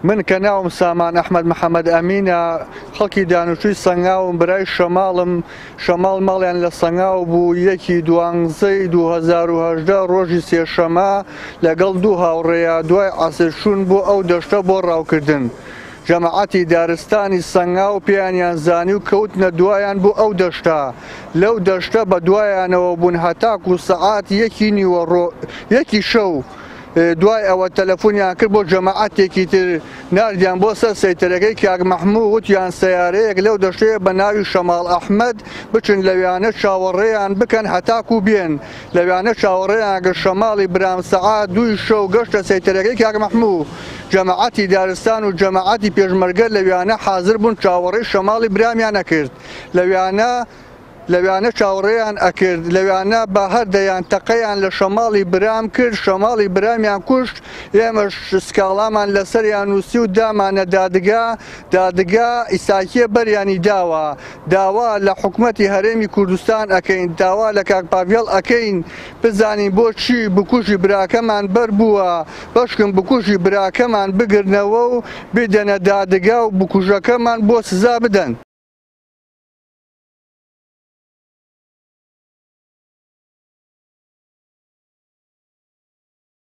من کە ناوم سامان ئەحمەد محەممەد ئەمینە خەڵکی دانوشتووی سەنگاوم برای شەماڵ ماڵیان لە سەنگاو بوو 1/12/2018 ڕۆژی سێشەمە لەگەڵ دوو هاوڕێیە دوای عەسرشون بۆ ئەو دەشتە بۆ ڕاوکردن. جەماعەتی دارستانی سەنگاو پێیانیان زانی و کەوتنە دوایان بۆ ئەو دەشتە. لەو دەشتە بە دوایانەوە بوون هەتاکو سەعات 1 شەو. دوای ئەوە تەلەفۆنیان کرد بۆ جەماعەتێکی تر ناردیان بۆ سەر سەیتەرەکەی کاک مەحموود وتیان سەیارەیەک لەو دەشتەیە بە ناوی شەماڵ ئەحمەد بچن لەویانە چاوەڕێیان بکەن هەتاکو بێن. لەویانە چاوەڕێیان گە شەماڵی برام سەعات 2 شەو گەشتە سەیتەرەکەی کاک مەحموود. جەماعەتی دارستان و جەماعەتی پێشمەرگە لەویانە حازر بوون چاوەڕێی شەماڵی براميان ئەکرد. لەویانە چاوەڕێیان ئەکرد، لەویانە بە هەردەیان تەقەیان لە شەماڵی برام کرد، شەماڵی برامیان کوشت. ئێمەش سکاڵامان لەسەریان نووسی و دامانە دادگا ئیساکیە بەریانی داوا لە حکومەتی هەرێمی کوردستان ئەکەین، داوا لە کاک پاڤێڵ ئەکەین بزانین بۆچی بکوژی براکەمان بەر بووە، بەشکم بکوژی براکەمان بگرنەوە و بدەنە دادگا و بکوژەکەمان بۆ سزا بدەن.